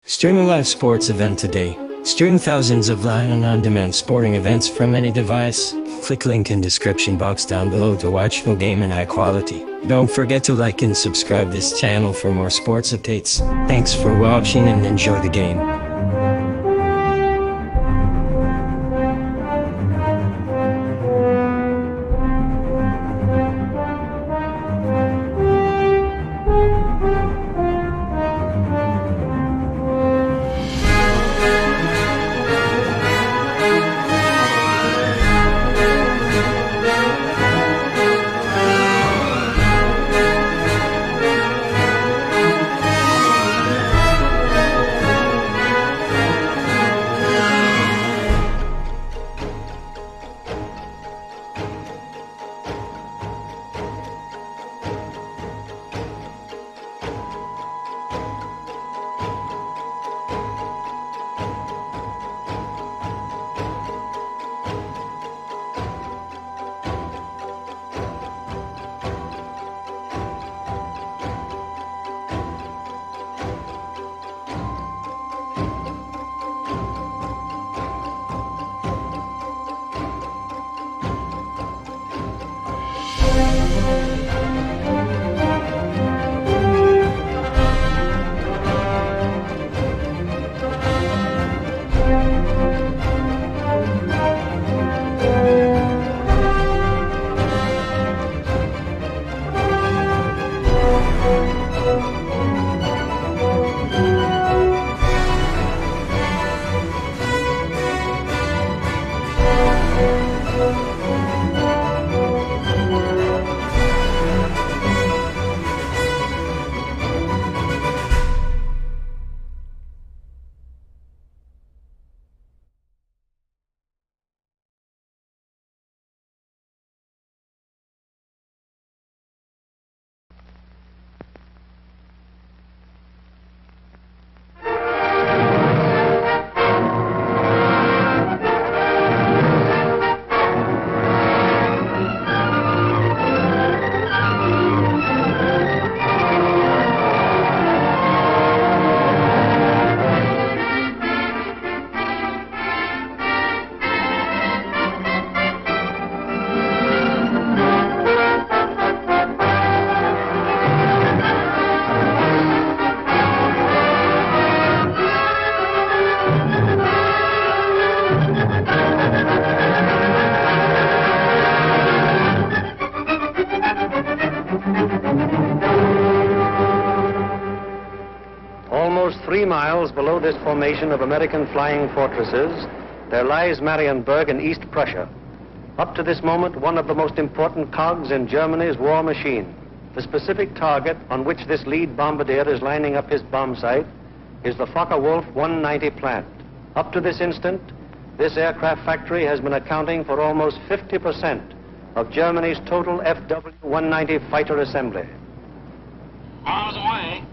Stream a live sports event today. Stream thousands of live and on-demand sporting events from any device. Click link in description box down below to watch full game in high quality. Don't forget to like and subscribe this channel for more sports updates. Thanks for watching and enjoy the game. Almost 3 miles below this formation of American flying fortresses, there lies Marienburg in East Prussia. Up to this moment, one of the most important cogs in Germany's war machine. The specific target on which this lead bombardier is lining up his bomb sight is the Focke-Wulf 190 plant. Up to this instant, this aircraft factory has been accounting for almost 50% of Germany's total FW-190 fighter assembly. Bombs away.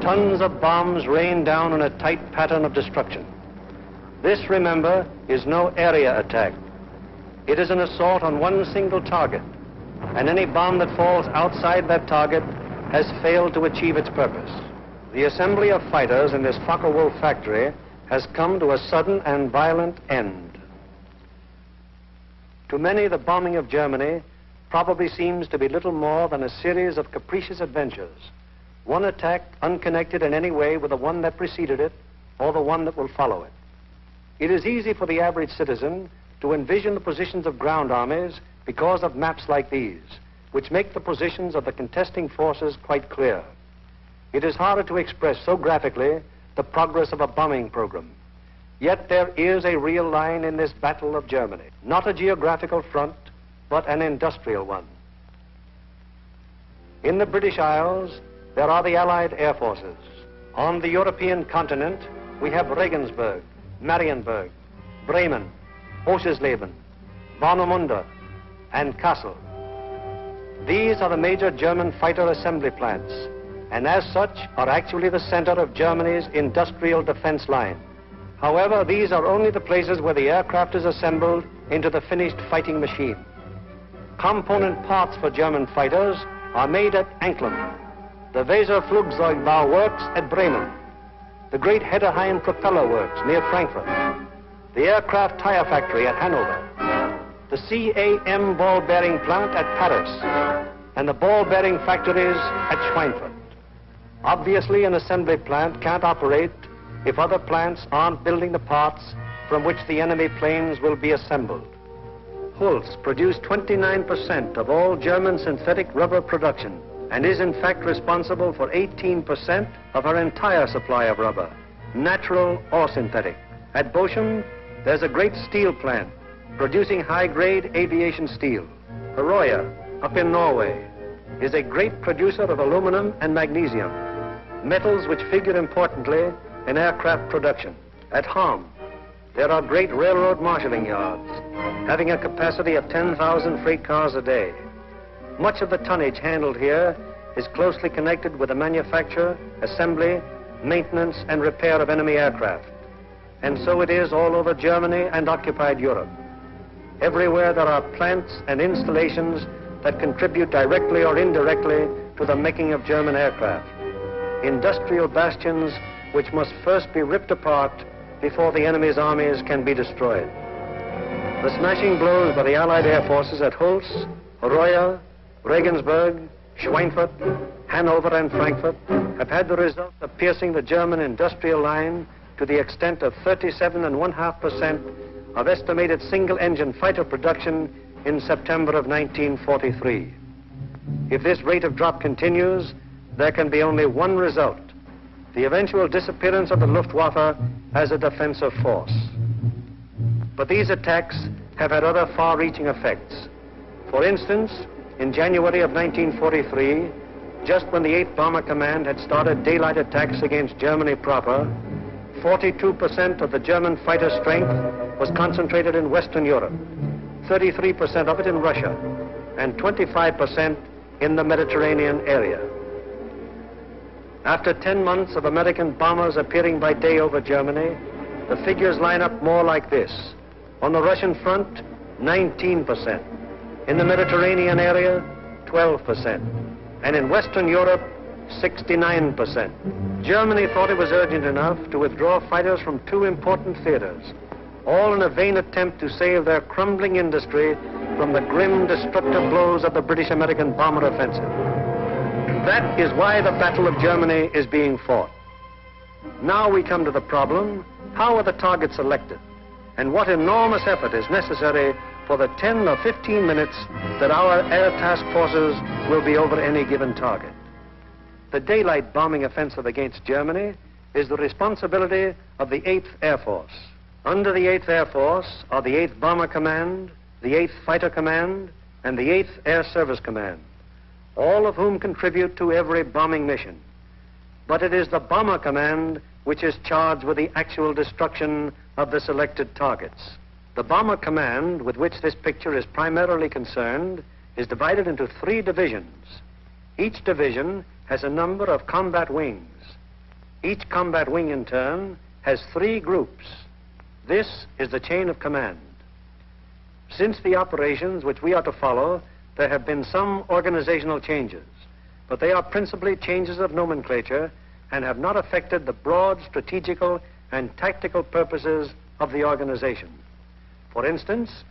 Tons of bombs rain down in a tight pattern of destruction. This, remember, is no area attack. It is an assault on one single target, and any bomb that falls outside that target has failed to achieve its purpose. The assembly of fighters in this Focke-Wulf factory has come to a sudden and violent end. To many, the bombing of Germany probably seems to be little more than a series of capricious adventures, one attack unconnected in any way with the one that preceded it or the one that will follow it. It is easy for the average citizen to envision the positions of ground armies because of maps like these, which make the positions of the contesting forces quite clear. It is harder to express so graphically the progress of a bombing program. Yet there is a real line in this battle of Germany, not a geographical front, but an industrial one. In the British Isles, there are the Allied air forces. On the European continent, we have Regensburg, Marienburg, Bremen, Oschersleben, Warnemünde, and Kassel. These are the major German fighter assembly plants, and as such are actually the center of Germany's industrial defense line. However, these are only the places where the aircraft is assembled into the finished fighting machine. Component parts for German fighters are made at Anklam. the Weserflugzeugbau works at Bremen, the great Hedderheim propeller works near Frankfurt, the aircraft tire factory at Hanover, the CAM ball bearing plant at Paris, and the ball bearing factories at Schweinfurt. Obviously, an assembly plant can't operate if other plants aren't building the parts from which the enemy planes will be assembled. Holz produced 29% of all German synthetic rubber production and is in fact responsible for 18% of our entire supply of rubber, natural or synthetic. At Bochum, there's a great steel plant producing high-grade aviation steel. Herøya, up in Norway, is a great producer of aluminum and magnesium, metals which figure importantly in aircraft production. At Ham, there are great railroad marshalling yards, having a capacity of 10,000 freight cars a day. Much of the tonnage handled here is closely connected with the manufacture, assembly, maintenance, and repair of enemy aircraft. And so it is all over Germany and occupied Europe. Everywhere there are plants and installations that contribute directly or indirectly to the making of German aircraft. Industrial bastions which must first be ripped apart before the enemy's armies can be destroyed. The smashing blows by the Allied air forces at Holz, Herøya, Regensburg, Schweinfurt, Hanover, and Frankfurt have had the result of piercing the German industrial line to the extent of 37.5% of estimated single-engine fighter production in September of 1943. If this rate of drop continues, there can be only one result: the eventual disappearance of the Luftwaffe as a defensive force. But these attacks have had other far-reaching effects. For instance, in January of 1943, just when the 8th Bomber Command had started daylight attacks against Germany proper, 42% of the German fighter strength was concentrated in Western Europe, 33% of it in Russia, and 25% in the Mediterranean area. After 10 months of American bombers appearing by day over Germany, the figures line up more like this. On the Russian front, 19%. In the Mediterranean area, 12%. And in Western Europe, 69%. Germany thought it was urgent enough to withdraw fighters from 2 important theaters, all in a vain attempt to save their crumbling industry from the grim, destructive blows of the British-American bomber offensive. That is why the Battle of Germany is being fought. Now we come to the problem: how are the targets selected? And what enormous effort is necessary for the 10 or 15 minutes that our air task forces will be over any given target? The daylight bombing offensive against Germany is the responsibility of the 8th Air Force. Under the 8th Air Force are the 8th Bomber Command, the 8th Fighter Command, and the 8th Air Service Command, all of whom contribute to every bombing mission. But it is the Bomber Command which is charged with the actual destruction of the selected targets. The Bomber Command, with which this picture is primarily concerned, is divided into 3 divisions. Each division has a number of combat wings. Each combat wing, in turn, has 3 groups. This is the chain of command. Since the operations which we are to follow, there have been some organizational changes, but they are principally changes of nomenclature and have not affected the broad strategical and tactical purposes of the organization. For instance,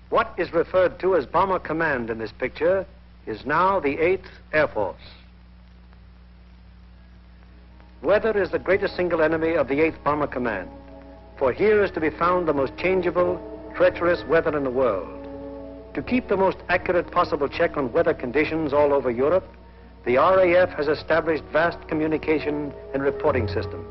what is referred to as Bomber Command in this picture is now the 8th Air Force. Weather is the greatest single enemy of the 8th Bomber Command, for here is to be found the most changeable, treacherous weather in the world. To keep the most accurate possible check on weather conditions all over Europe, the RAF has established vast communication and reporting systems.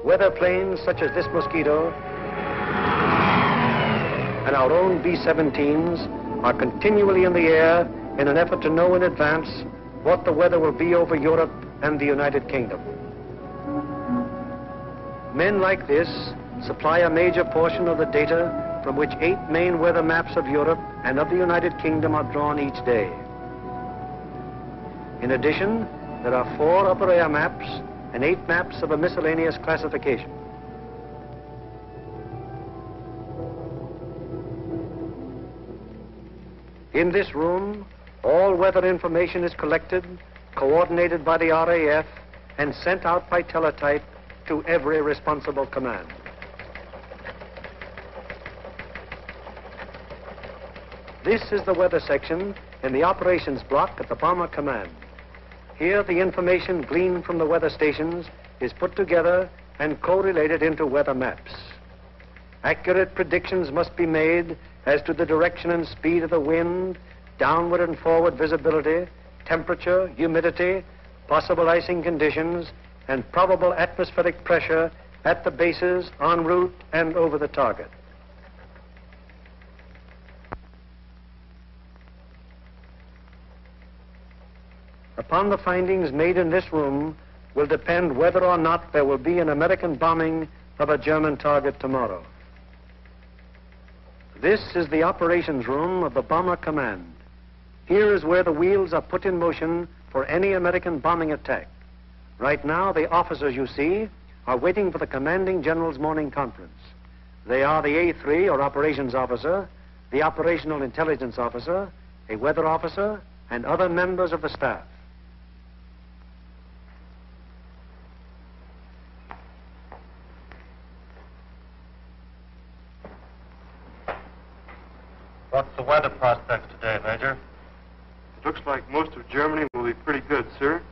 Weather planes such as this Mosquito and our own B-17s are continually in the air in an effort to know in advance what the weather will be over Europe and the United Kingdom. Men like this supply a major portion of the data from which 8 main weather maps of Europe and of the United Kingdom are drawn each day. In addition, there are 4 upper air maps and 8 maps of a miscellaneous classification. In this room, all weather information is collected coordinated by the RAF, and sent out by teletype to every responsible command. This is the weather section in the operations block at the Bomber Command. Here, the information gleaned from the weather stations is put together and correlated into weather maps. Accurate predictions must be made as to the direction and speed of the wind, downward and forward visibility, temperature, humidity, possible icing conditions, and probable atmospheric pressure at the bases, en route, and over the target. Upon the findings made in this room will depend whether or not there will be an American bombing of a German target tomorrow. This is the operations room of the Bomber Command. Here is where the wheels are put in motion for any American bombing attack. Right now, the officers you see are waiting for the Commanding General's morning conference. They are the A3, or Operations Officer, the Operational Intelligence Officer, a Weather Officer, and other members of the staff. What's the weather prospects today, Major? It looks like most of Germany will be pretty good, sir.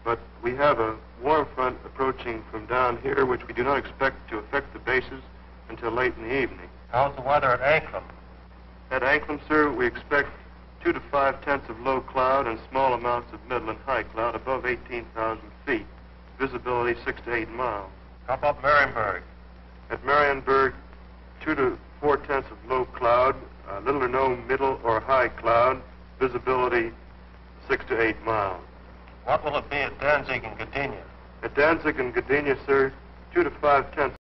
But we have a warm front approaching from down here, which we do not expect to affect the bases until late in the evening. How's the weather at Anklam? At Anklam, sir, we expect 2 to 5 tenths of low cloud and small amounts of middle and high cloud above 18,000 feet. Visibility 6 to 8 miles. How about Marienburg? At Marienburg, 2 to 4 tenths of low cloud, little or no middle or high cloud, visibility 6 to 8 miles. What will it be at Danzig and Gdynia? At Danzig and Gdynia, sir, 2 to 5 tenths